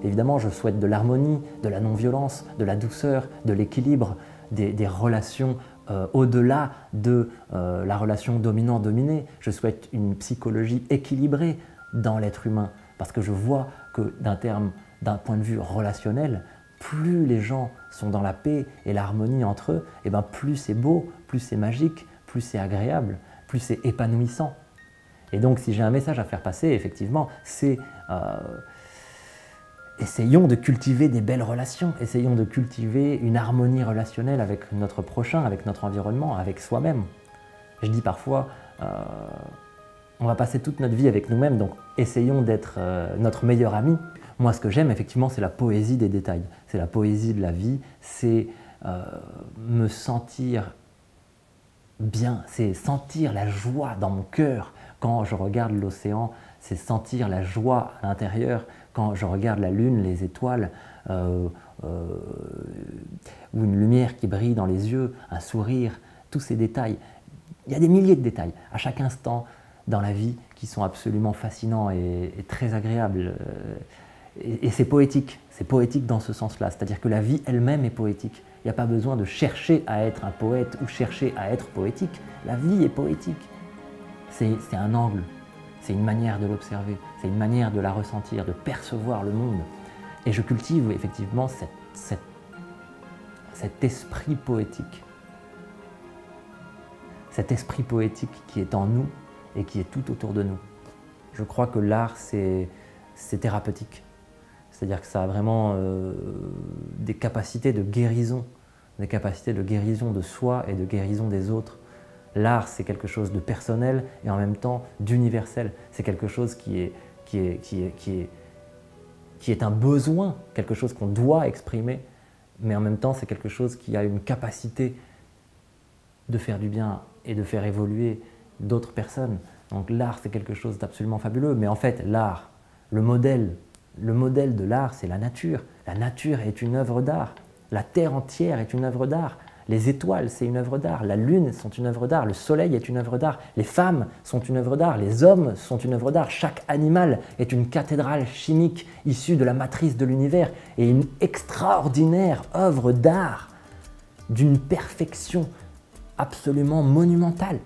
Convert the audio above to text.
Évidemment, je souhaite de l'harmonie, de la non-violence, de la douceur, de l'équilibre, des relations au-delà de la relation dominant-dominé. Je souhaite une psychologie équilibrée dans l'être humain, parce que je vois que d'un point de vue relationnel, plus les gens sont dans la paix et l'harmonie entre eux, et ben plus c'est beau, plus c'est magique, plus c'est agréable, plus c'est épanouissant. Et donc si j'ai un message à faire passer, effectivement, c'est essayons de cultiver des belles relations, essayons de cultiver une harmonie relationnelle avec notre prochain, avec notre environnement, avec soi-même. Je dis parfois, on va passer toute notre vie avec nous-mêmes, donc essayons d'être notre meilleur ami. Moi, ce que j'aime, effectivement, c'est la poésie des détails, c'est la poésie de la vie, c'est me sentir bien, c'est sentir la joie dans mon cœur quand je regarde l'océan, c'est sentir la joie à l'intérieur quand je regarde la lune, les étoiles, ou une lumière qui brille dans les yeux, un sourire, tous ces détails. Il y a des milliers de détails à chaque instant dans la vie qui sont absolument fascinants et très agréables. Et c'est poétique dans ce sens-là, c'est-à-dire que la vie elle-même est poétique. Il n'y a pas besoin de chercher à être un poète ou chercher à être poétique. La vie est poétique. C'est un angle, c'est une manière de l'observer, c'est une manière de la ressentir, de percevoir le monde. Et je cultive effectivement cet esprit poétique. Cet esprit poétique qui est en nous et qui est tout autour de nous. Je crois que l'art, c'est thérapeutique. C'est-à-dire que ça a vraiment des capacités de guérison de soi et de guérison des autres. L'art, c'est quelque chose de personnel et en même temps d'universel. C'est quelque chose qui est un besoin, quelque chose qu'on doit exprimer, mais en même temps, c'est quelque chose qui a une capacité de faire du bien et de faire évoluer d'autres personnes. Donc l'art, c'est quelque chose d'absolument fabuleux. Mais en fait, l'art, le modèle de l'art, c'est la nature. La nature est une œuvre d'art. La terre entière est une œuvre d'art. Les étoiles, c'est une œuvre d'art. La lune sont une œuvre d'art. Le soleil est une œuvre d'art. Les femmes sont une œuvre d'art. Les hommes sont une œuvre d'art. Chaque animal est une cathédrale chimique issue de la matrice de l'univers et une extraordinaire œuvre d'art d'une perfection absolument monumentale.